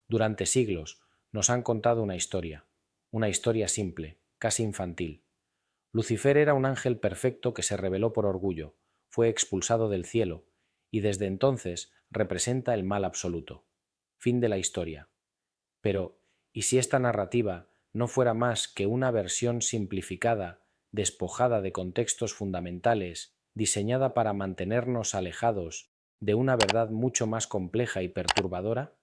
Durante siglos nos han contado una historia simple, casi infantil. Lucifer era un ángel perfecto que se rebeló por orgullo, fue expulsado del cielo, y desde entonces representa el mal absoluto. Fin de la historia. Pero, ¿y si esta narrativa no fuera más que una versión simplificada, despojada de contextos fundamentales, diseñada para mantenernos alejados de una verdad mucho más compleja y perturbadora?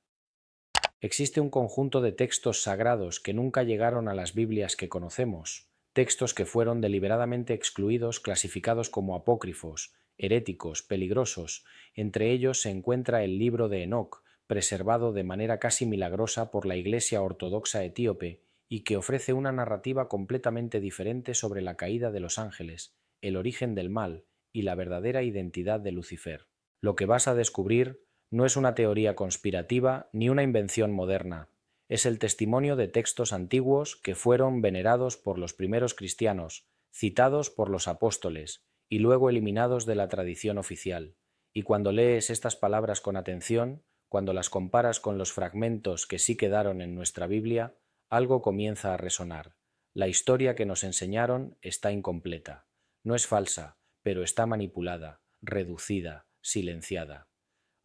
Existe un conjunto de textos sagrados que nunca llegaron a las Biblias que conocemos, textos que fueron deliberadamente excluidos, clasificados como apócrifos, heréticos, peligrosos. Entre ellos se encuentra el libro de Enoc, preservado de manera casi milagrosa por la Iglesia Ortodoxa etíope y que ofrece una narrativa completamente diferente sobre la caída de los ángeles, el origen del mal y la verdadera identidad de Lucifer. Lo que vas a descubrir no es una teoría conspirativa ni una invención moderna. Es el testimonio de textos antiguos que fueron venerados por los primeros cristianos, citados por los apóstoles y luego eliminados de la tradición oficial. Y cuando lees estas palabras con atención, cuando las comparas con los fragmentos que sí quedaron en nuestra Biblia, algo comienza a resonar. La historia que nos enseñaron está incompleta. No es falsa, pero está manipulada, reducida, silenciada.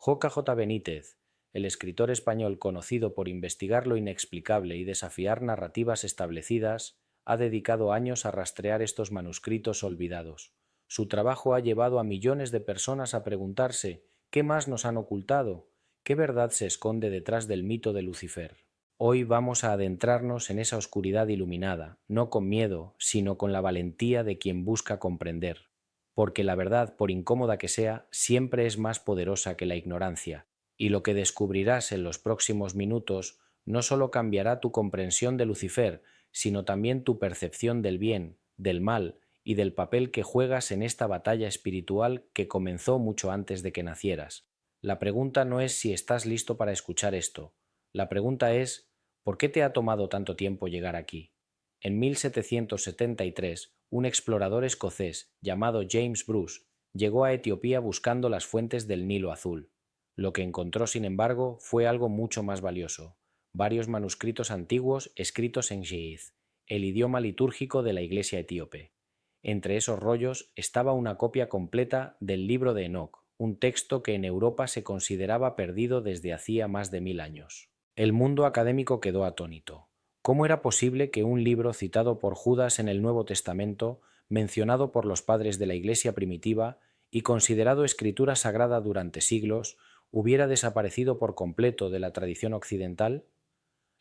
J. J. Benítez, el escritor español conocido por investigar lo inexplicable y desafiar narrativas establecidas, ha dedicado años a rastrear estos manuscritos olvidados. Su trabajo ha llevado a millones de personas a preguntarse ¿qué más nos han ocultado? ¿Qué verdad se esconde detrás del mito de Lucifer? Hoy vamos a adentrarnos en esa oscuridad iluminada, no con miedo, sino con la valentía de quien busca comprender. Porque la verdad, por incómoda que sea, siempre es más poderosa que la ignorancia, y lo que descubrirás en los próximos minutos no solo cambiará tu comprensión de Lucifer, sino también tu percepción del bien, del mal y del papel que juegas en esta batalla espiritual que comenzó mucho antes de que nacieras. La pregunta no es si estás listo para escuchar esto. La pregunta es, ¿por qué te ha tomado tanto tiempo llegar aquí? En 1773, un explorador escocés llamado James Bruce llegó a Etiopía buscando las fuentes del Nilo Azul. Lo que encontró, sin embargo, fue algo mucho más valioso: varios manuscritos antiguos escritos en Ge'ez, el idioma litúrgico de la Iglesia etíope. Entre esos rollos estaba una copia completa del Libro de Enoc, un texto que en Europa se consideraba perdido desde hacía más de 1000 años. El mundo académico quedó atónito. ¿Cómo era posible que un libro citado por Judas en el Nuevo Testamento, mencionado por los padres de la Iglesia primitiva y considerado escritura sagrada durante siglos, hubiera desaparecido por completo de la tradición occidental?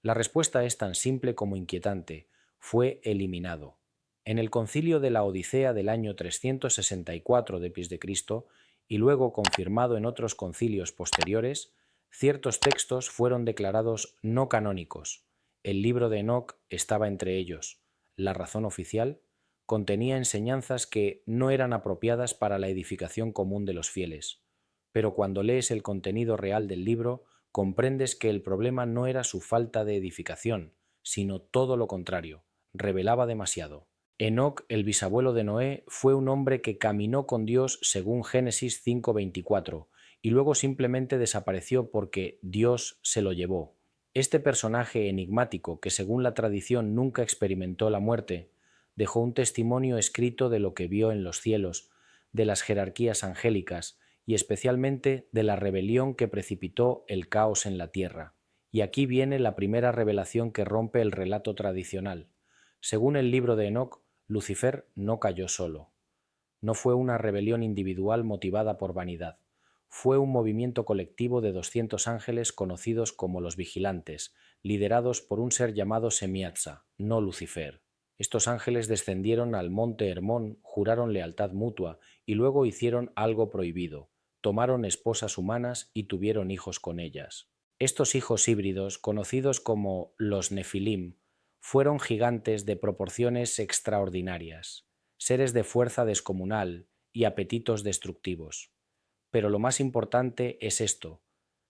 La respuesta es tan simple como inquietante: fue eliminado. En el concilio de la Odisea del año 364 d.C., y luego confirmado en otros concilios posteriores, ciertos textos fueron declarados no canónicos. El libro de Enoc estaba entre ellos. La razón oficial contenía enseñanzas que no eran apropiadas para la edificación común de los fieles. Pero cuando lees el contenido real del libro, comprendes que el problema no era su falta de edificación, sino todo lo contrario: revelaba demasiado. Enoc, el bisabuelo de Noé, fue un hombre que caminó con Dios según Génesis 5:24, y luego simplemente desapareció porque Dios se lo llevó. Este personaje enigmático, que según la tradición nunca experimentó la muerte, dejó un testimonio escrito de lo que vio en los cielos, de las jerarquías angélicas y especialmente de la rebelión que precipitó el caos en la tierra. Y aquí viene la primera revelación que rompe el relato tradicional. Según el libro de Enoc, Lucifer no cayó solo. No fue una rebelión individual motivada por vanidad. Fue un movimiento colectivo de 200 ángeles conocidos como los vigilantes, liderados por un ser llamado Semiatza, no Lucifer. Estos ángeles descendieron al monte Hermón, juraron lealtad mutua y luego hicieron algo prohibido: tomaron esposas humanas y tuvieron hijos con ellas. Estos hijos híbridos, conocidos como los Nefilim, fueron gigantes de proporciones extraordinarias, seres de fuerza descomunal y apetitos destructivos. Pero lo más importante es esto: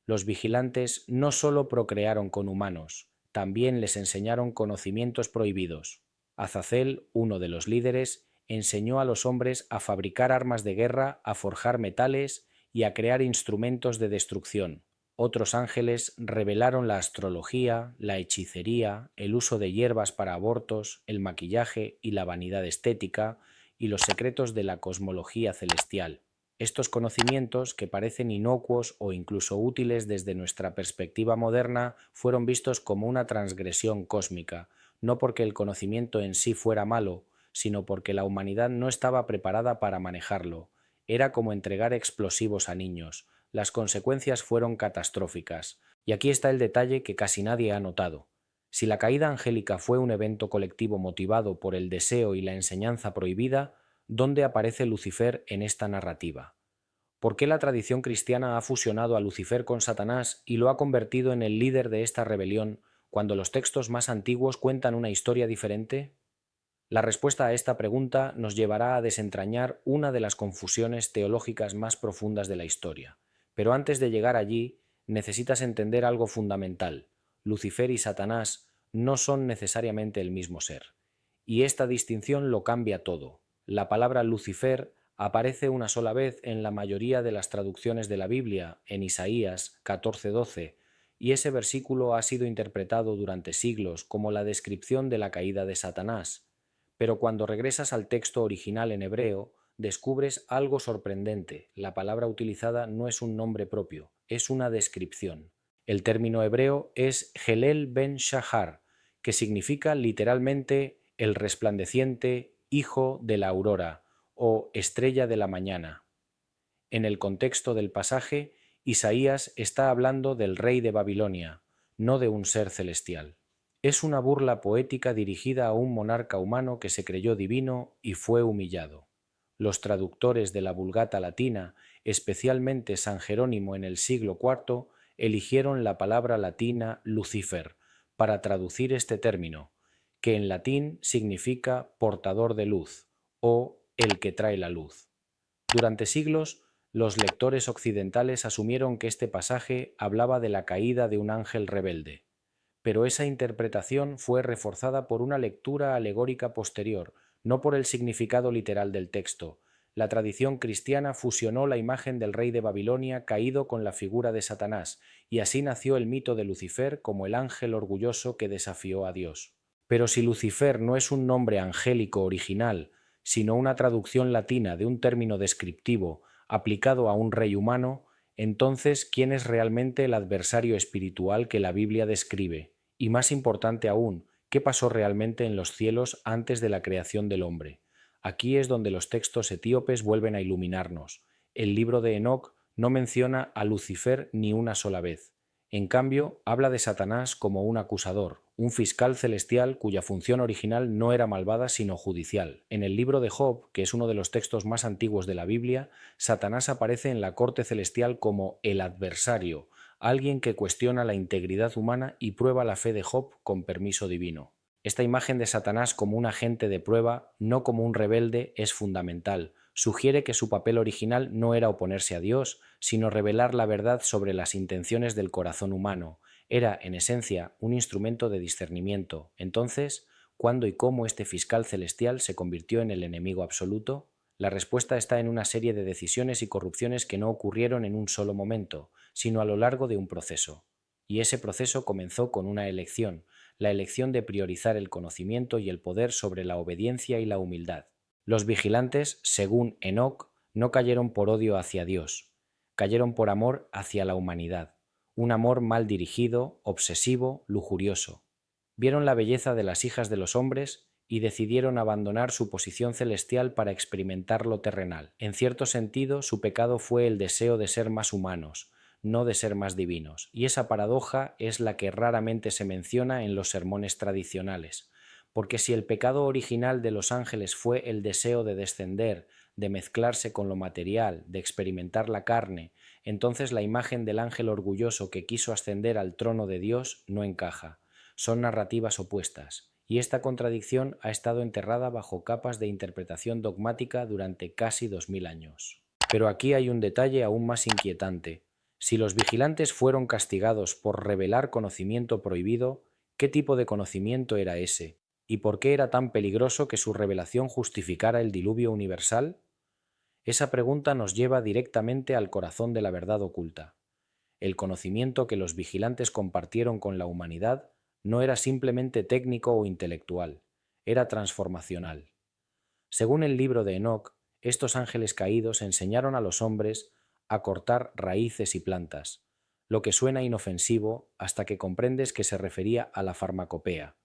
los vigilantes no solo procrearon con humanos, también les enseñaron conocimientos prohibidos. Azazel, uno de los líderes, enseñó a los hombres a fabricar armas de guerra, a forjar metales y a crear instrumentos de destrucción. otros ángeles revelaron la astrología, la hechicería, el uso de hierbas para abortos, el maquillaje y la vanidad estética, y los secretos de la cosmología celestial. Estos conocimientos, que parecen inocuos o incluso útiles desde nuestra perspectiva moderna, fueron vistos como una transgresión cósmica, no porque el conocimiento en sí fuera malo, sino porque la humanidad no estaba preparada para manejarlo. Era como entregar explosivos a niños. Las consecuencias fueron catastróficas. Y aquí está el detalle que casi nadie ha notado. Si la caída angélica fue un evento colectivo motivado por el deseo y la enseñanza prohibida, ¿dónde aparece Lucifer en esta narrativa? ¿Por qué la tradición cristiana ha fusionado a Lucifer con Satanás y lo ha convertido en el líder de esta rebelión cuando los textos más antiguos cuentan una historia diferente? La respuesta a esta pregunta nos llevará a desentrañar una de las confusiones teológicas más profundas de la historia. Pero antes de llegar allí, necesitas entender algo fundamental. Lucifer y Satanás no son necesariamente el mismo ser. Y esta distinción lo cambia todo. La palabra Lucifer aparece una sola vez en la mayoría de las traducciones de la Biblia, en Isaías 14:12, y ese versículo ha sido interpretado durante siglos como la descripción de la caída de Satanás. Pero cuando regresas al texto original en hebreo, descubres algo sorprendente. La palabra utilizada no es un nombre propio, es una descripción. El término hebreo es Helel ben Shahar, que significa literalmente el resplandeciente hijo de la aurora o estrella de la mañana. En el contexto del pasaje, Isaías está hablando del rey de Babilonia, no de un ser celestial. Es una burla poética dirigida a un monarca humano que se creyó divino y fue humillado. Los traductores de la Vulgata latina, especialmente San Jerónimo en el siglo IV, eligieron la palabra latina Lucifer para traducir este término, que en latín significa portador de luz o el que trae la luz. Durante siglos, los lectores occidentales asumieron que este pasaje hablaba de la caída de un ángel rebelde, pero esa interpretación fue reforzada por una lectura alegórica posterior, no por el significado literal del texto. La tradición cristiana fusionó la imagen del rey de Babilonia caído con la figura de Satanás, y así nació el mito de Lucifer como el ángel orgulloso que desafió a Dios. Pero si Lucifer no es un nombre angélico original, sino una traducción latina de un término descriptivo aplicado a un rey humano, entonces, ¿quién es realmente el adversario espiritual que la Biblia describe? Y más importante aún, ¿qué pasó realmente en los cielos antes de la creación del hombre? Aquí es donde los textos etíopes vuelven a iluminarnos. El libro de Enoc no menciona a Lucifer ni una sola vez. En cambio, habla de Satanás como un acusador, un fiscal celestial cuya función original no era malvada sino judicial. En el libro de Job, que es uno de los textos más antiguos de la Biblia, Satanás aparece en la corte celestial como el adversario, alguien que cuestiona la integridad humana y prueba la fe de Job con permiso divino. Esta imagen de Satanás como un agente de prueba, no como un rebelde, es fundamental. Sugiere que su papel original no era oponerse a Dios, sino revelar la verdad sobre las intenciones del corazón humano. Era, en esencia, un instrumento de discernimiento. Entonces, ¿cuándo y cómo este fiscal celestial se convirtió en el enemigo absoluto? La respuesta está en una serie de decisiones y corrupciones que no ocurrieron en un solo momento, sino a lo largo de un proceso. Y ese proceso comenzó con una elección, la elección de priorizar el conocimiento y el poder sobre la obediencia y la humildad. Los vigilantes, según Enoc, no cayeron por odio hacia Dios, cayeron por amor hacia la humanidad, un amor mal dirigido, obsesivo, lujurioso. Vieron la belleza de las hijas de los hombres y decidieron abandonar su posición celestial para experimentar lo terrenal. En cierto sentido, su pecado fue el deseo de ser más humanos, no de ser más divinos, y esa paradoja es la que raramente se menciona en los sermones tradicionales, porque si el pecado original de los ángeles fue el deseo de descender, de mezclarse con lo material, de experimentar la carne, entonces la imagen del ángel orgulloso que quiso ascender al trono de Dios no encaja. Son narrativas opuestas, y esta contradicción ha estado enterrada bajo capas de interpretación dogmática durante casi 2000 años. Pero aquí hay un detalle aún más inquietante. Si los vigilantes fueron castigados por revelar conocimiento prohibido, ¿qué tipo de conocimiento era ese? ¿Y por qué era tan peligroso que su revelación justificara el diluvio universal? Esa pregunta nos lleva directamente al corazón de la verdad oculta. El conocimiento que los vigilantes compartieron con la humanidad no era simplemente técnico o intelectual, era transformacional. Según el libro de Enoc, estos ángeles caídos enseñaron a los hombres a cortar raíces y plantas, lo que suena inofensivo hasta que comprendes que se refería a la farmacopea,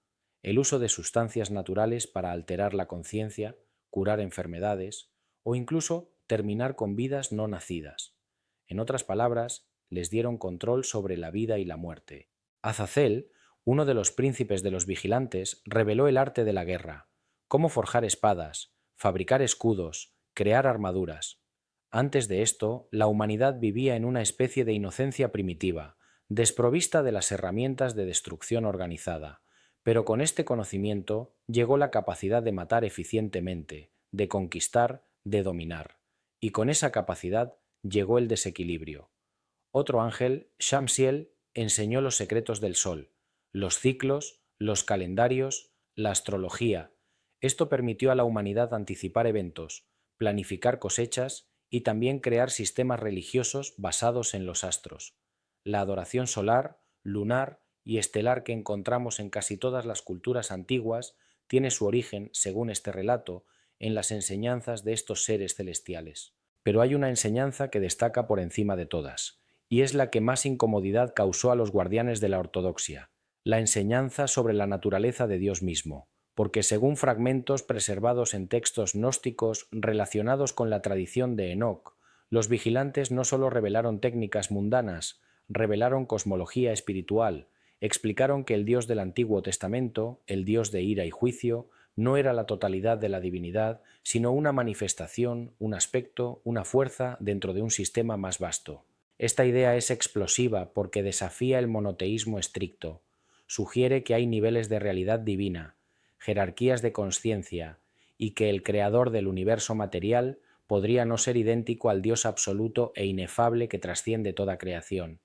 el uso de sustancias naturales para alterar la conciencia, curar enfermedades o incluso terminar con vidas no nacidas. En otras palabras, les dieron control sobre la vida y la muerte. Azazel, uno de los príncipes de los vigilantes, reveló el arte de la guerra, cómo forjar espadas, fabricar escudos, crear armaduras. Antes de esto, la humanidad vivía en una especie de inocencia primitiva, desprovista de las herramientas de destrucción organizada, pero con este conocimiento llegó la capacidad de matar eficientemente, de conquistar, de dominar, y con esa capacidad llegó el desequilibrio. Otro ángel, Shamsiel, enseñó los secretos del sol, los ciclos, los calendarios, la astrología. Esto permitió a la humanidad anticipar eventos, planificar cosechas y también crear sistemas religiosos basados en los astros. La adoración solar, lunar y estelar que encontramos en casi todas las culturas antiguas tiene su origen, según este relato, en las enseñanzas de estos seres celestiales. Pero hay una enseñanza que destaca por encima de todas, y es la que más incomodidad causó a los guardianes de la ortodoxia, la enseñanza sobre la naturaleza de Dios mismo, porque según fragmentos preservados en textos gnósticos relacionados con la tradición de Enoc, los vigilantes no solo revelaron técnicas mundanas, revelaron cosmología espiritual, explicaron que el Dios del Antiguo Testamento, el Dios de ira y juicio, no era la totalidad de la divinidad, sino una manifestación, un aspecto, una fuerza dentro de un sistema más vasto. Esta idea es explosiva porque desafía el monoteísmo estricto, sugiere que hay niveles de realidad divina, jerarquías de consciencia, y que el creador del universo material podría no ser idéntico al Dios absoluto e inefable que trasciende toda creación.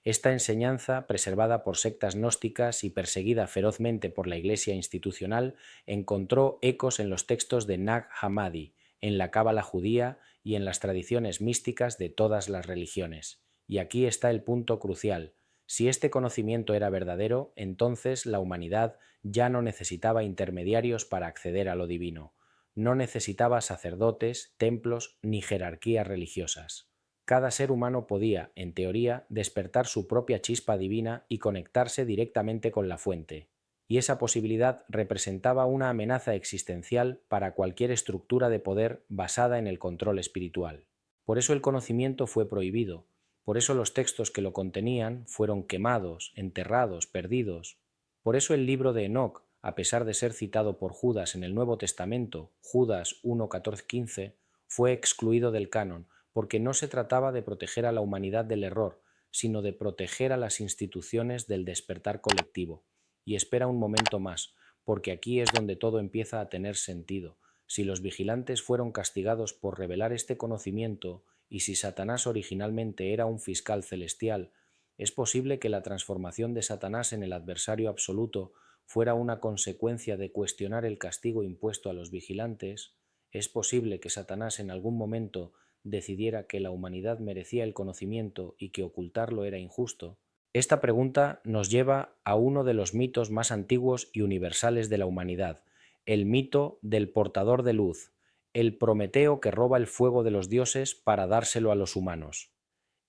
Esta enseñanza, preservada por sectas gnósticas y perseguida ferozmente por la Iglesia institucional, encontró ecos en los textos de Nag Hammadi, en la cábala judía y en las tradiciones místicas de todas las religiones. Y aquí está el punto crucial. Si este conocimiento era verdadero, entonces la humanidad ya no necesitaba intermediarios para acceder a lo divino. No necesitaba sacerdotes, templos ni jerarquías religiosas. Cada ser humano podía, en teoría, despertar su propia chispa divina y conectarse directamente con la fuente. Y esa posibilidad representaba una amenaza existencial para cualquier estructura de poder basada en el control espiritual. Por eso el conocimiento fue prohibido, por eso los textos que lo contenían fueron quemados, enterrados, perdidos. Por eso el libro de Enoc, a pesar de ser citado por Judas en el Nuevo Testamento, Judas 1:14-15, fue excluido del canon, porque no se trataba de proteger a la humanidad del error, sino de proteger a las instituciones del despertar colectivo. Y espera un momento más, porque aquí es donde todo empieza a tener sentido. Si los vigilantes fueron castigados por revelar este conocimiento, y si Satanás originalmente era un fiscal celestial, es posible que la transformación de Satanás en el adversario absoluto fuera una consecuencia de cuestionar el castigo impuesto a los vigilantes. Es posible que Satanás en algún momento decidiera que la humanidad merecía el conocimiento y que ocultarlo era injusto. Esta pregunta nos lleva a uno de los mitos más antiguos y universales de la humanidad, el mito del portador de luz, el Prometeo que roba el fuego de los dioses para dárselo a los humanos.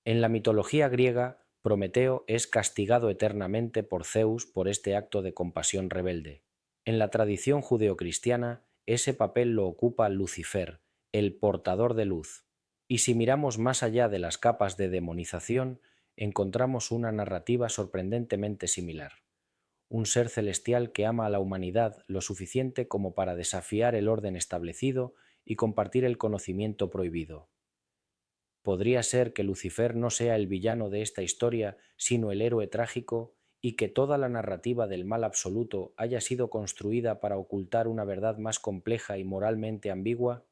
En la mitología griega, Prometeo es castigado eternamente por Zeus por este acto de compasión rebelde. En la tradición judeocristiana, ese papel lo ocupa Lucifer, el portador de luz. Y si miramos más allá de las capas de demonización, encontramos una narrativa sorprendentemente similar. Un ser celestial que ama a la humanidad lo suficiente como para desafiar el orden establecido y compartir el conocimiento prohibido. Podría ser que Lucifer no sea el villano de esta historia, sino el héroe trágico, y que toda la narrativa del mal absoluto haya sido construida para ocultar una verdad más compleja y moralmente ambigua.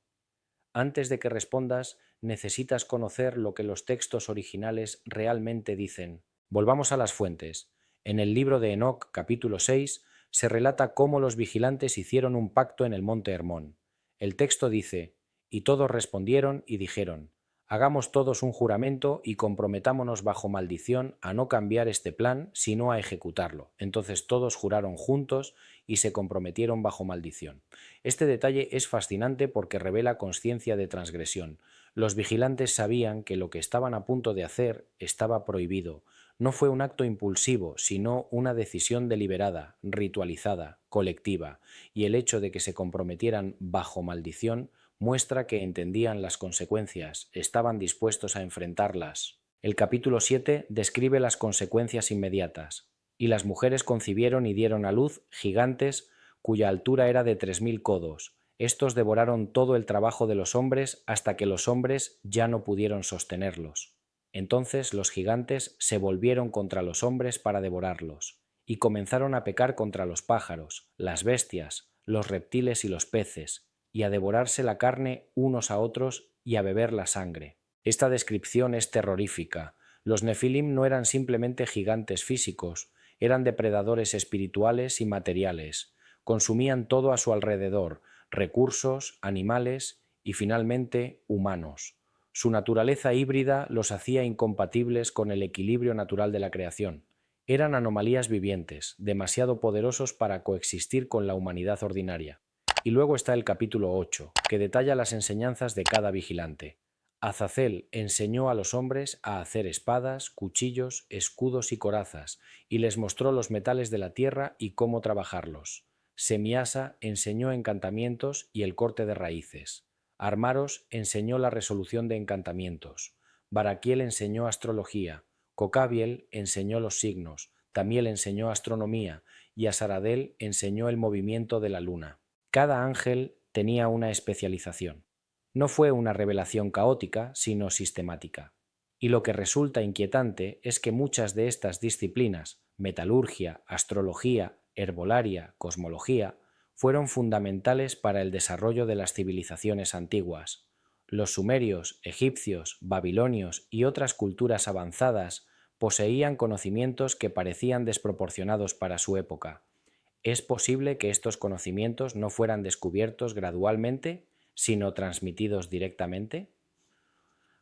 Antes de que respondas, necesitas conocer lo que los textos originales realmente dicen. Volvamos a las fuentes. En el libro de Enoc, capítulo 6, se relata cómo los vigilantes hicieron un pacto en el monte Hermón. El texto dice: «Y todos respondieron y dijeron: Hagamos todos un juramento y comprometámonos bajo maldición a no cambiar este plan, sino a ejecutarlo. Entonces todos juraron juntos y se comprometieron bajo maldición. Este detalle es fascinante porque revela consciencia de transgresión. Los vigilantes sabían que lo que estaban a punto de hacer estaba prohibido. No fue un acto impulsivo, sino una decisión deliberada, ritualizada, colectiva, y el hecho de que se comprometieran bajo maldición muestra que entendían las consecuencias, estaban dispuestos a enfrentarlas. El capítulo 7 describe las consecuencias inmediatas. Y las mujeres concibieron y dieron a luz gigantes cuya altura era de 3000 codos. Estos devoraron todo el trabajo de los hombres hasta que los hombres ya no pudieron sostenerlos. Entonces los gigantes se volvieron contra los hombres para devorarlos, y comenzaron a pecar contra los pájaros, las bestias, los reptiles y los peces, y a devorarse la carne unos a otros y a beber la sangre. Esta descripción es terrorífica. Los nefilim no eran simplemente gigantes físicos, eran depredadores espirituales y materiales. Consumían todo a su alrededor, recursos, animales y finalmente humanos. Su naturaleza híbrida los hacía incompatibles con el equilibrio natural de la creación. Eran anomalías vivientes, demasiado poderosos para coexistir con la humanidad ordinaria. Y luego está el capítulo 8, que detalla las enseñanzas de cada vigilante. Azazel enseñó a los hombres a hacer espadas, cuchillos, escudos y corazas, y les mostró los metales de la tierra y cómo trabajarlos. Semiasa enseñó encantamientos y el corte de raíces. Armaros enseñó la resolución de encantamientos. Baraquiel enseñó astrología. Cocabiel enseñó los signos. Tamiel enseñó astronomía y Asaradel enseñó el movimiento de la luna. Cada ángel tenía una especialización. No fue una revelación caótica, sino sistemática. Y lo que resulta inquietante es que muchas de estas disciplinas, metalurgia, astrología, herbolaria, cosmología, fueron fundamentales para el desarrollo de las civilizaciones antiguas. Los sumerios, egipcios, babilonios y otras culturas avanzadas poseían conocimientos que parecían desproporcionados para su época. ¿Es posible que estos conocimientos no fueran descubiertos gradualmente, sino transmitidos directamente?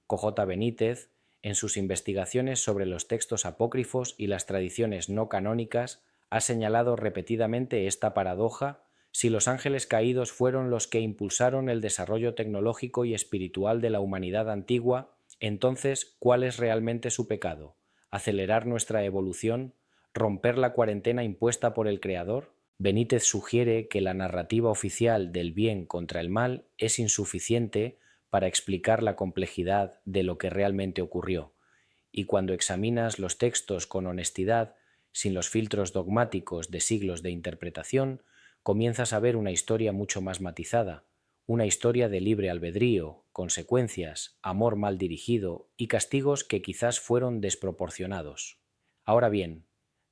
J. Benítez, en sus investigaciones sobre los textos apócrifos y las tradiciones no canónicas, ha señalado repetidamente esta paradoja: si los ángeles caídos fueron los que impulsaron el desarrollo tecnológico y espiritual de la humanidad antigua, entonces, ¿cuál es realmente su pecado? ¿Acelerar nuestra evolución? ¿Romper la cuarentena impuesta por el Creador? Benítez sugiere que la narrativa oficial del bien contra el mal es insuficiente para explicar la complejidad de lo que realmente ocurrió, y cuando examinas los textos con honestidad, sin los filtros dogmáticos de siglos de interpretación, comienzas a ver una historia mucho más matizada, una historia de libre albedrío, consecuencias, amor mal dirigido y castigos que quizás fueron desproporcionados. Ahora bien,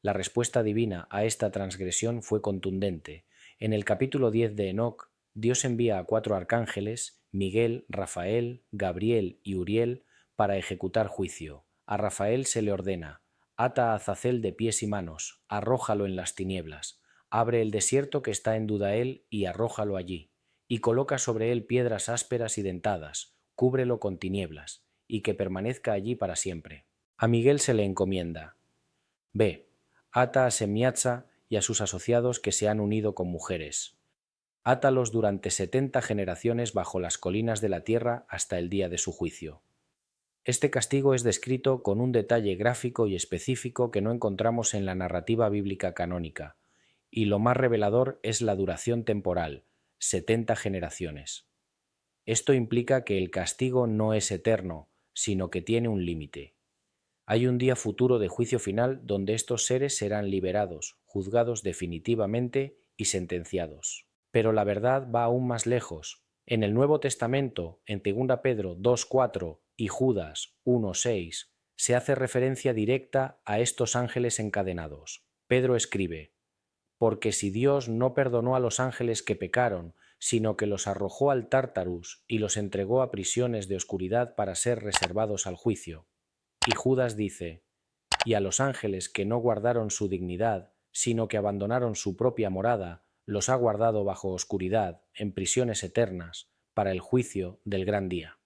la respuesta divina a esta transgresión fue contundente. En el capítulo 10 de Enoc, Dios envía a 4 arcángeles, Miguel, Rafael, Gabriel y Uriel, para ejecutar juicio. A Rafael se le ordena: ata a Azazel de pies y manos, arrójalo en las tinieblas, abre el desierto que está en Dudael y arrójalo allí, y coloca sobre él piedras ásperas y dentadas, cúbrelo con tinieblas, y que permanezca allí para siempre. A Miguel se le encomienda: ve, ata a Semiatza y a sus asociados que se han unido con mujeres. Átalos durante 70 generaciones bajo las colinas de la tierra hasta el día de su juicio. Este castigo es descrito con un detalle gráfico y específico que no encontramos en la narrativa bíblica canónica, y lo más revelador es la duración temporal, 70 generaciones. Esto implica que el castigo no es eterno, sino que tiene un límite. Hay un día futuro de juicio final donde estos seres serán liberados, juzgados definitivamente y sentenciados. Pero la verdad va aún más lejos. En el Nuevo Testamento, en 2 Pedro 2:4 y Judas 1:6, se hace referencia directa a estos ángeles encadenados. Pedro escribe: porque si Dios no perdonó a los ángeles que pecaron, sino que los arrojó al Tártarus y los entregó a prisiones de oscuridad para ser reservados al juicio. Y Judas dice: y a los ángeles que no guardaron su dignidad, sino que abandonaron su propia morada, los ha guardado bajo oscuridad, en prisiones eternas, para el juicio del gran día.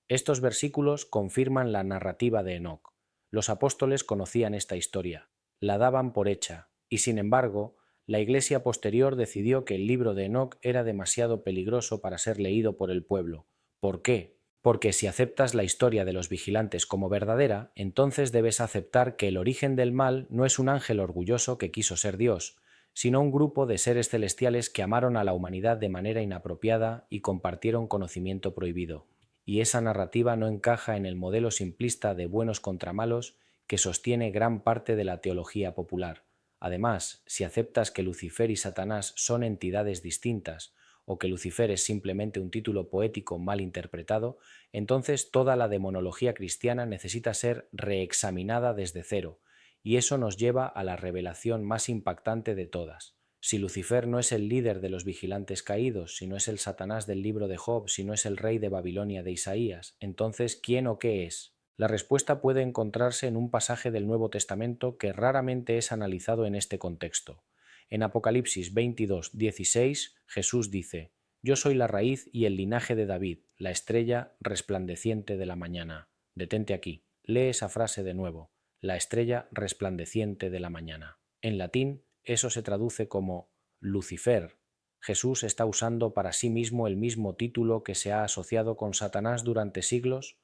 Estos versículos confirman la narrativa de Enoc. Los apóstoles conocían esta historia, la daban por hecha, y sin embargo, la Iglesia posterior decidió que el libro de Enoc era demasiado peligroso para ser leído por el pueblo. ¿Por qué? Porque si aceptas la historia de los vigilantes como verdadera, entonces debes aceptar que el origen del mal no es un ángel orgulloso que quiso ser Dios, sino un grupo de seres celestiales que amaron a la humanidad de manera inapropiada y compartieron conocimiento prohibido. Y esa narrativa no encaja en el modelo simplista de buenos contra malos que sostiene gran parte de la teología popular. Además, si aceptas que Lucifer y Satanás son entidades distintas, o que Lucifer es simplemente un título poético mal interpretado, entonces toda la demonología cristiana necesita ser reexaminada desde cero, y eso nos lleva a la revelación más impactante de todas. Si Lucifer no es el líder de los vigilantes caídos, si no es el Satanás del libro de Job, si no es el rey de Babilonia de Isaías, entonces ¿quién o qué es? La respuesta puede encontrarse en un pasaje del Nuevo Testamento que raramente es analizado en este contexto. En Apocalipsis 22:16, Jesús dice: Yo soy la raíz y el linaje de David, la estrella resplandeciente de la mañana. Detente aquí. Lee esa frase de nuevo: la estrella resplandeciente de la mañana. En latín, eso se traduce como Lucifer. ¿Jesús está usando para sí mismo el mismo título que se ha asociado con Satanás durante siglos?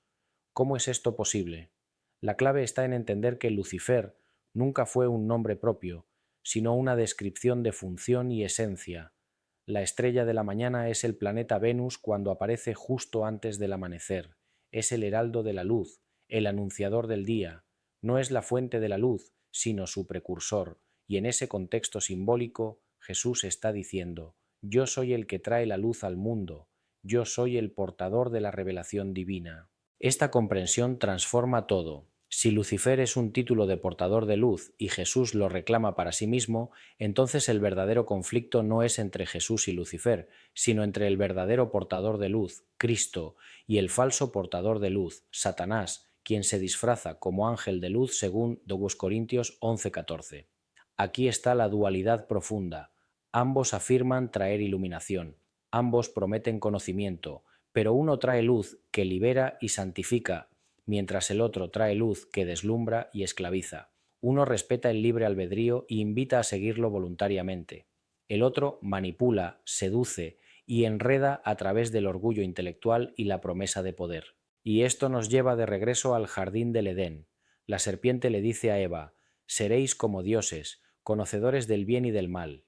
¿Cómo es esto posible? La clave está en entender que Lucifer nunca fue un nombre propio, sino una descripción de función y esencia. La estrella de la mañana es el planeta Venus cuando aparece justo antes del amanecer. Es el heraldo de la luz, el anunciador del día. No es la fuente de la luz, sino su precursor. Y en ese contexto simbólico, Jesús está diciendo: Yo soy el que trae la luz al mundo. Yo soy el portador de la revelación divina. Esta comprensión transforma todo. Si Lucifer es un título de portador de luz y Jesús lo reclama para sí mismo, entonces el verdadero conflicto no es entre Jesús y Lucifer, sino entre el verdadero portador de luz, Cristo, y el falso portador de luz, Satanás, quien se disfraza como ángel de luz según 2 Corintios 11:14. Aquí está la dualidad profunda. Ambos afirman traer iluminación, ambos prometen conocimiento, pero uno trae luz que libera y santifica, mientras el otro trae luz que deslumbra y esclaviza. Uno respeta el libre albedrío y invita a seguirlo voluntariamente. El otro manipula, seduce y enreda a través del orgullo intelectual y la promesa de poder. Y esto nos lleva de regreso al jardín del Edén. La serpiente le dice a Eva: seréis como dioses, conocedores del bien y del mal.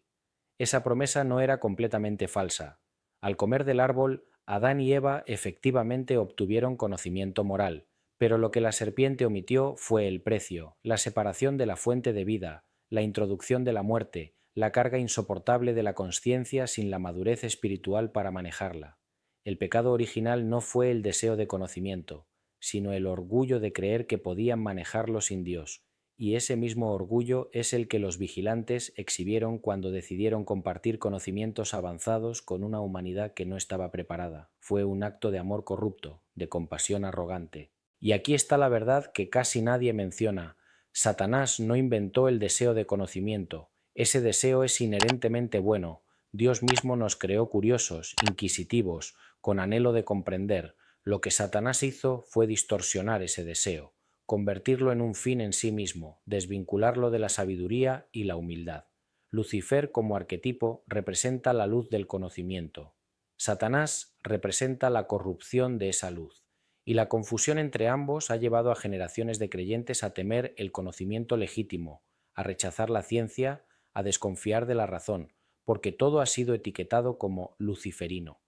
Esa promesa no era completamente falsa. Al comer del árbol, Adán y Eva efectivamente obtuvieron conocimiento moral, pero lo que la serpiente omitió fue el precio, la separación de la fuente de vida, la introducción de la muerte, la carga insoportable de la consciencia sin la madurez espiritual para manejarla. El pecado original no fue el deseo de conocimiento, sino el orgullo de creer que podían manejarlo sin Dios, y ese mismo orgullo es el que los vigilantes exhibieron cuando decidieron compartir conocimientos avanzados con una humanidad que no estaba preparada. Fue un acto de amor corrupto, de compasión arrogante. Y aquí está la verdad que casi nadie menciona. Satanás no inventó el deseo de conocimiento. Ese deseo es inherentemente bueno. Dios mismo nos creó curiosos, inquisitivos, con anhelo de comprender. Lo que Satanás hizo fue distorsionar ese deseo, convertirlo en un fin en sí mismo, desvincularlo de la sabiduría y la humildad. Lucifer como arquetipo representa la luz del conocimiento. Satanás representa la corrupción de esa luz. Y la confusión entre ambos ha llevado a generaciones de creyentes a temer el conocimiento legítimo, a rechazar la ciencia, a desconfiar de la razón, porque todo ha sido etiquetado como luciferino.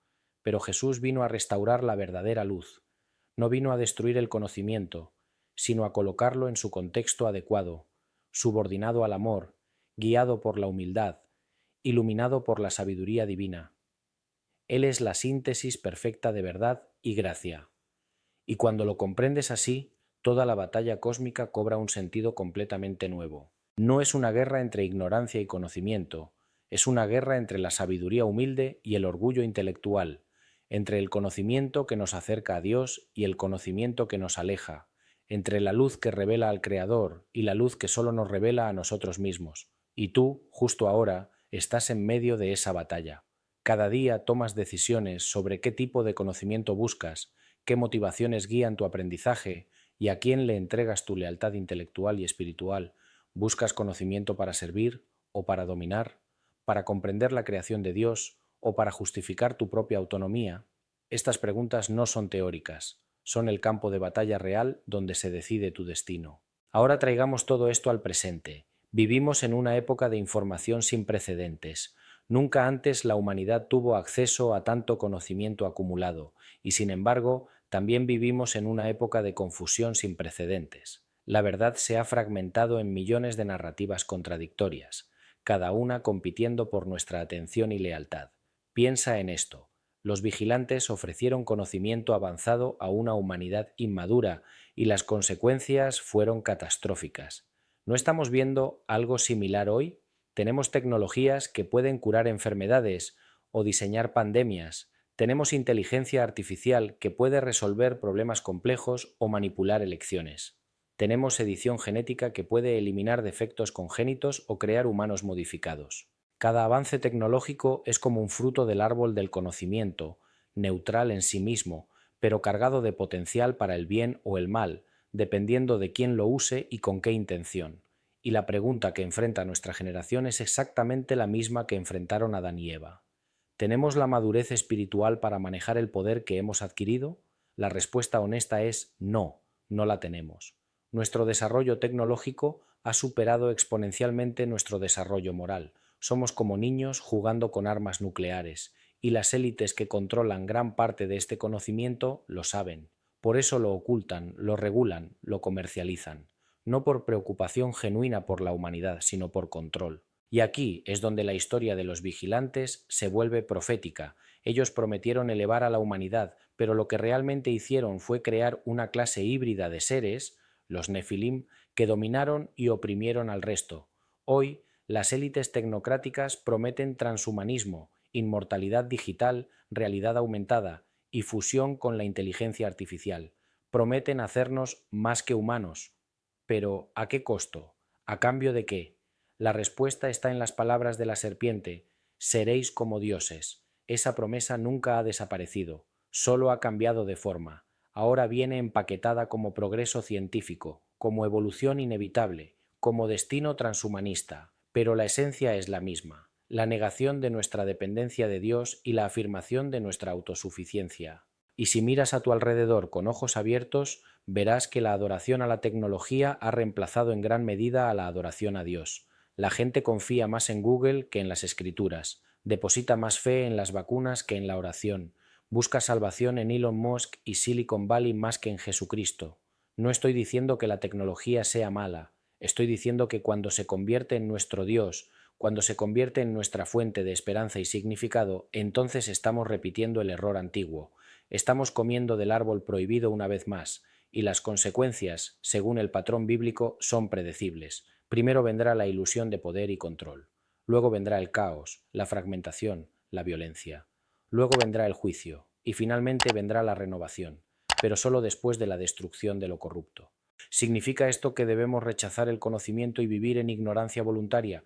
Pero Jesús vino a restaurar la verdadera luz. No vino a destruir el conocimiento, sino a colocarlo en su contexto adecuado, subordinado al amor, guiado por la humildad, iluminado por la sabiduría divina. Él es la síntesis perfecta de verdad y gracia. Y cuando lo comprendes así, toda la batalla cósmica cobra un sentido completamente nuevo. No es una guerra entre ignorancia y conocimiento, es una guerra entre la sabiduría humilde y el orgullo intelectual, entre el conocimiento que nos acerca a Dios y el conocimiento que nos aleja, entre la luz que revela al Creador y la luz que solo nos revela a nosotros mismos. Y tú, justo ahora, estás en medio de esa batalla. Cada día tomas decisiones sobre qué tipo de conocimiento buscas, qué motivaciones guían tu aprendizaje y a quién le entregas tu lealtad intelectual y espiritual. ¿Buscas conocimiento para servir o para dominar, para comprender la creación de Dios o para justificar tu propia autonomía? Estas preguntas no son teóricas, son el campo de batalla real donde se decide tu destino. Ahora traigamos todo esto al presente. Vivimos en una época de información sin precedentes. Nunca antes la humanidad tuvo acceso a tanto conocimiento acumulado, y sin embargo, también vivimos en una época de confusión sin precedentes. La verdad se ha fragmentado en millones de narrativas contradictorias, cada una compitiendo por nuestra atención y lealtad. Piensa en esto. Los vigilantes ofrecieron conocimiento avanzado a una humanidad inmadura y las consecuencias fueron catastróficas. ¿No estamos viendo algo similar hoy? Tenemos tecnologías que pueden curar enfermedades o diseñar pandemias. Tenemos inteligencia artificial que puede resolver problemas complejos o manipular elecciones. Tenemos edición genética que puede eliminar defectos congénitos o crear humanos modificados. Cada avance tecnológico es como un fruto del árbol del conocimiento, neutral en sí mismo, pero cargado de potencial para el bien o el mal, dependiendo de quién lo use y con qué intención. Y la pregunta que enfrenta nuestra generación es exactamente la misma que enfrentaron Adán y Eva. ¿Tenemos la madurez espiritual para manejar el poder que hemos adquirido? La respuesta honesta es no, no la tenemos. Nuestro desarrollo tecnológico ha superado exponencialmente nuestro desarrollo moral. Somos como niños jugando con armas nucleares, y las élites que controlan gran parte de este conocimiento lo saben. Por eso lo ocultan, lo regulan, lo comercializan. No por preocupación genuina por la humanidad, sino por control. Y aquí es donde la historia de los vigilantes se vuelve profética. Ellos prometieron elevar a la humanidad, pero lo que realmente hicieron fue crear una clase híbrida de seres, los Nefilim, que dominaron y oprimieron al resto. Hoy, las élites tecnocráticas prometen transhumanismo, inmortalidad digital, realidad aumentada y fusión con la inteligencia artificial. Prometen hacernos más que humanos. Pero, ¿a qué costo? ¿A cambio de qué? La respuesta está en las palabras de la serpiente: seréis como dioses. Esa promesa nunca ha desaparecido, solo ha cambiado de forma. Ahora viene empaquetada como progreso científico, como evolución inevitable, como destino transhumanista, pero la esencia es la misma: la negación de nuestra dependencia de Dios y la afirmación de nuestra autosuficiencia. Y si miras a tu alrededor con ojos abiertos, verás que la adoración a la tecnología ha reemplazado en gran medida a la adoración a Dios. La gente confía más en Google que en las Escrituras, deposita más fe en las vacunas que en la oración, busca salvación en Elon Musk y Silicon Valley más que en Jesucristo. No estoy diciendo que la tecnología sea mala, estoy diciendo que cuando se convierte en nuestro Dios, cuando se convierte en nuestra fuente de esperanza y significado, entonces estamos repitiendo el error antiguo. Estamos comiendo del árbol prohibido una vez más, y las consecuencias, según el patrón bíblico, son predecibles. Primero vendrá la ilusión de poder y control. Luego vendrá el caos, la fragmentación, la violencia. Luego vendrá el juicio, y finalmente vendrá la renovación, pero solo después de la destrucción de lo corrupto. ¿Significa esto que debemos rechazar el conocimiento y vivir en ignorancia voluntaria?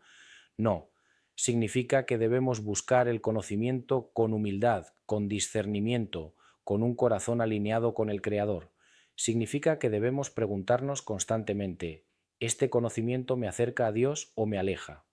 No. Significa que debemos buscar el conocimiento con humildad, con discernimiento, con un corazón alineado con el Creador. Significa que debemos preguntarnos constantemente: ¿este conocimiento me acerca a Dios o me aleja?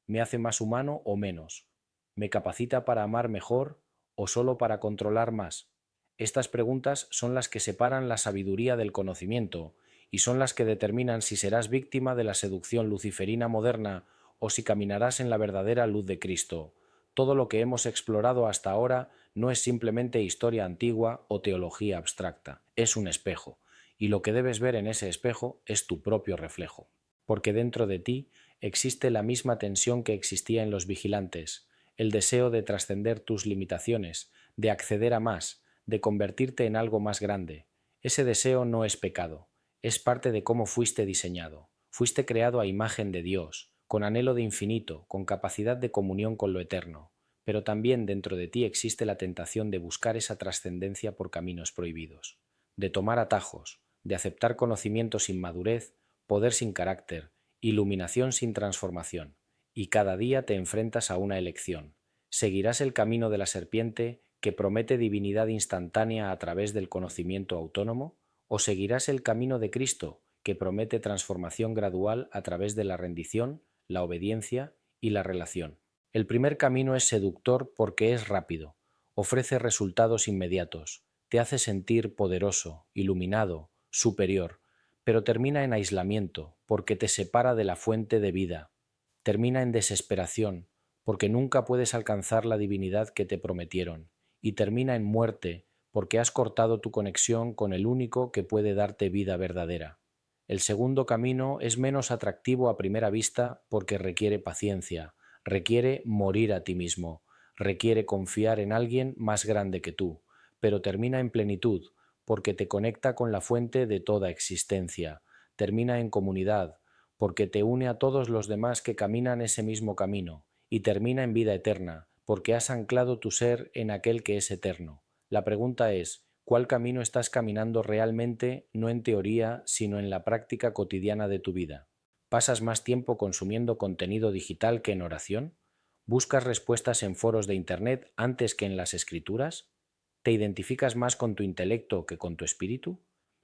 ¿Me hace más humano o menos? ¿Me capacita para amar mejor o solo para controlar más? Estas preguntas son las que separan la sabiduría del conocimiento y son las que determinan si serás víctima de la seducción luciferina moderna o si caminarás en la verdadera luz de Cristo. Todo lo que hemos explorado hasta ahora no es simplemente historia antigua o teología abstracta, es un espejo, y lo que debes ver en ese espejo es tu propio reflejo, porque dentro de ti existe la misma tensión que existía en los vigilantes, el deseo de trascender tus limitaciones, de acceder a más, de convertirte en algo más grande. Ese deseo no es pecado, es parte de cómo fuiste diseñado. Fuiste creado a imagen de Dios, con anhelo de infinito, con capacidad de comunión con lo eterno, pero también dentro de ti existe la tentación de buscar esa trascendencia por caminos prohibidos, de tomar atajos, de aceptar conocimiento sin madurez, poder sin carácter, iluminación sin transformación, y cada día te enfrentas a una elección. ¿Seguirás el camino de la serpiente, que promete divinidad instantánea a través del conocimiento autónomo? ¿O seguirás el camino de Cristo, que promete transformación gradual a través de la rendición, la obediencia y la relación? El primer camino es seductor porque es rápido, ofrece resultados inmediatos, te hace sentir poderoso, iluminado, superior, pero termina en aislamiento porque te separa de la fuente de vida. Termina en desesperación porque nunca puedes alcanzar la divinidad que te prometieron, y termina en muerte porque has cortado tu conexión con el único que puede darte vida verdadera. El segundo camino es menos atractivo a primera vista porque requiere paciencia, requiere morir a ti mismo, requiere confiar en alguien más grande que tú, pero termina en plenitud porque te conecta con la fuente de toda existencia, termina en comunidad porque te une a todos los demás que caminan ese mismo camino, y termina en vida eterna porque has anclado tu ser en aquel que es eterno. La pregunta es, ¿cuál camino estás caminando realmente, no en teoría, sino en la práctica cotidiana de tu vida? ¿Pasas más tiempo consumiendo contenido digital que en oración? ¿Buscas respuestas en foros de Internet antes que en las Escrituras? ¿Te identificas más con tu intelecto que con tu espíritu?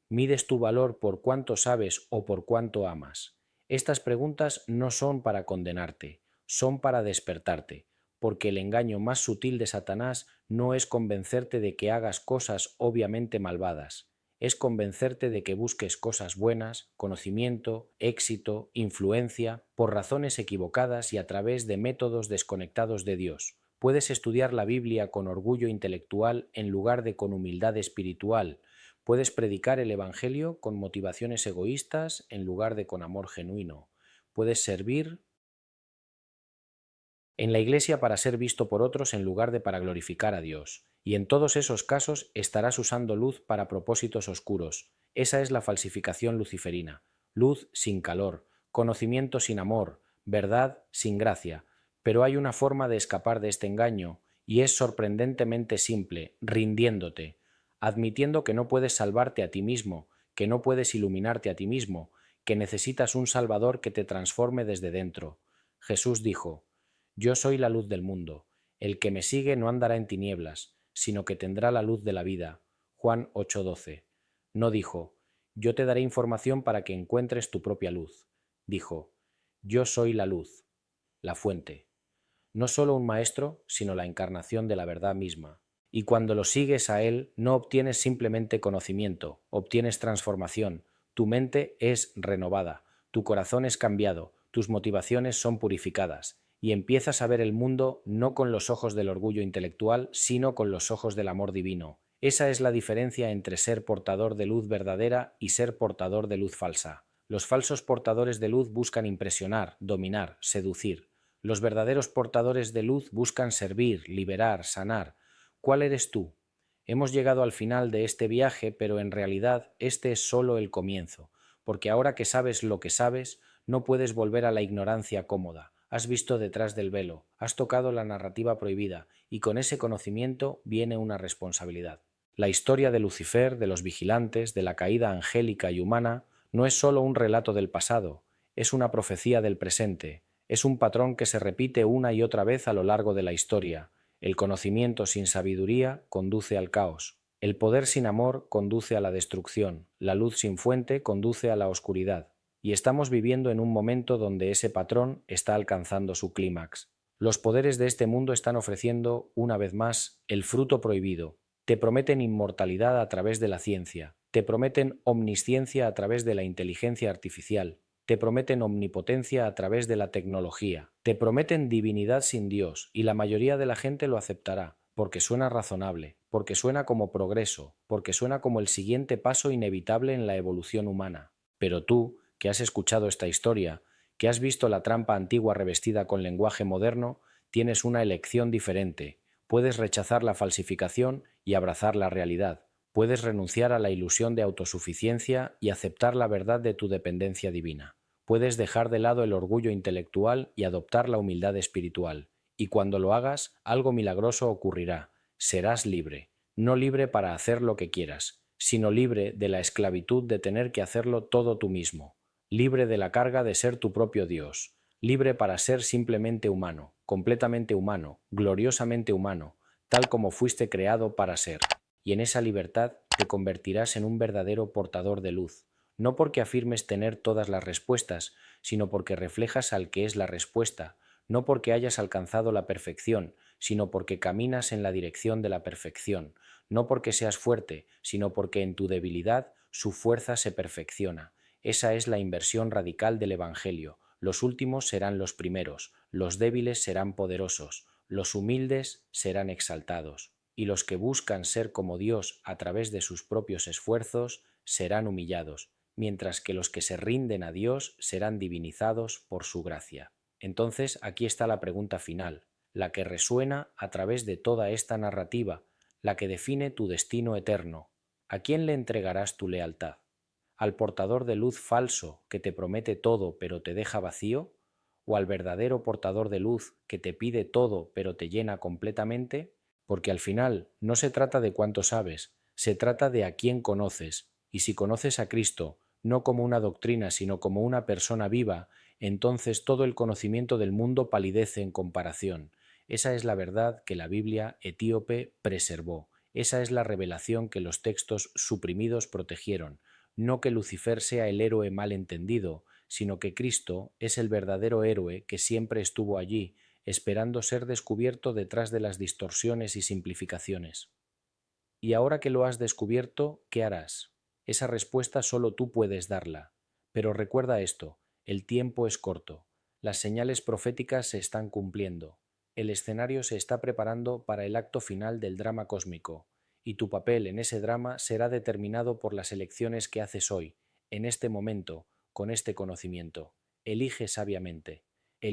¿Mides tu valor por cuánto sabes o por cuánto amas? Estas preguntas no son para condenarte, son para despertarte, porque el engaño más sutil de Satanás no es convencerte de que hagas cosas obviamente malvadas, es convencerte de que busques cosas buenas, conocimiento, éxito, influencia, por razones equivocadas y a través de métodos desconectados de Dios. Puedes estudiar la Biblia con orgullo intelectual en lugar de con humildad espiritual. Puedes predicar el Evangelio con motivaciones egoístas en lugar de con amor genuino. Puedes servir en la Iglesia para ser visto por otros en lugar de para glorificar a Dios. Y en todos esos casos estarás usando luz para propósitos oscuros. Esa es la falsificación luciferina. Luz sin calor, conocimiento sin amor, verdad sin gracia. Pero hay una forma de escapar de este engaño, y es sorprendentemente simple, rindiéndote, admitiendo que no puedes salvarte a ti mismo, que no puedes iluminarte a ti mismo, que necesitas un Salvador que te transforme desde dentro. Jesús dijo: yo soy la luz del mundo. El que me sigue no andará en tinieblas, sino que tendrá la luz de la vida. Juan 8:12. No dijo, yo te daré información para que encuentres tu propia luz. Dijo, yo soy la luz, la fuente. No solo un maestro, sino la encarnación de la verdad misma. Y cuando lo sigues a él, no obtienes simplemente conocimiento, obtienes transformación. Tu mente es renovada, tu corazón es cambiado, tus motivaciones son purificadas, y empiezas a ver el mundo no con los ojos del orgullo intelectual, sino con los ojos del amor divino. Esa es la diferencia entre ser portador de luz verdadera y ser portador de luz falsa. Los falsos portadores de luz buscan impresionar, dominar, seducir. Los verdaderos portadores de luz buscan servir, liberar, sanar. ¿Cuál eres tú? Hemos llegado al final de este viaje, pero en realidad este es solo el comienzo, porque ahora que sabes lo que sabes, no puedes volver a la ignorancia cómoda. Has visto detrás del velo, has tocado la narrativa prohibida, y con ese conocimiento viene una responsabilidad. La historia de Lucifer, de los vigilantes, de la caída angélica y humana, no es solo un relato del pasado, es una profecía del presente, es un patrón que se repite una y otra vez a lo largo de la historia. El conocimiento sin sabiduría conduce al caos. El poder sin amor conduce a la destrucción. La luz sin fuente conduce a la oscuridad. Y estamos viviendo en un momento donde ese patrón está alcanzando su clímax. Los poderes de este mundo están ofreciendo, una vez más, el fruto prohibido. Te prometen inmortalidad a través de la ciencia. Te prometen omnisciencia a través de la inteligencia artificial. Te prometen omnipotencia a través de la tecnología. Te prometen divinidad sin Dios, y la mayoría de la gente lo aceptará, porque suena razonable, porque suena como progreso, porque suena como el siguiente paso inevitable en la evolución humana. Pero tú, que has escuchado esta historia, que has visto la trampa antigua revestida con lenguaje moderno, tienes una elección diferente. Puedes rechazar la falsificación y abrazar la realidad. Puedes renunciar a la ilusión de autosuficiencia y aceptar la verdad de tu dependencia divina. Puedes dejar de lado el orgullo intelectual y adoptar la humildad espiritual. Y cuando lo hagas, algo milagroso ocurrirá. Serás libre. No libre para hacer lo que quieras, sino libre de la esclavitud de tener que hacerlo todo tú mismo. Libre de la carga de ser tu propio Dios. Libre para ser simplemente humano, completamente humano, gloriosamente humano, tal como fuiste creado para ser. Y en esa libertad te convertirás en un verdadero portador de luz, no porque afirmes tener todas las respuestas, sino porque reflejas al que es la respuesta, no porque hayas alcanzado la perfección, sino porque caminas en la dirección de la perfección, no porque seas fuerte, sino porque en tu debilidad su fuerza se perfecciona. Esa es la inversión radical del Evangelio. Los últimos serán los primeros, los débiles serán poderosos, los humildes serán exaltados, y los que buscan ser como Dios a través de sus propios esfuerzos serán humillados, mientras que los que se rinden a Dios serán divinizados por su gracia. Entonces, aquí está la pregunta final, la que resuena a través de toda esta narrativa, la que define tu destino eterno. ¿A quién le entregarás tu lealtad? ¿Al portador de luz falso que te promete todo pero te deja vacío? ¿O al verdadero portador de luz que te pide todo pero te llena completamente? Porque al final no se trata de cuánto sabes, se trata de a quién conoces, y si conoces a Cristo no como una doctrina sino como una persona viva, entonces todo el conocimiento del mundo palidece en comparación. Esa es la verdad que la Biblia etíope preservó, esa es la revelación que los textos suprimidos protegieron, no que Lucifer sea el héroe mal entendido, sino que Cristo es el verdadero héroe que siempre estuvo allí, esperando ser descubierto detrás de las distorsiones y simplificaciones. Y ahora que lo has descubierto, ¿qué harás? Esa respuesta solo tú puedes darla. Pero recuerda esto, el tiempo es corto, las señales proféticas se están cumpliendo, el escenario se está preparando para el acto final del drama cósmico, y tu papel en ese drama será determinado por las elecciones que haces hoy, en este momento, con este conocimiento. Elige sabiamente.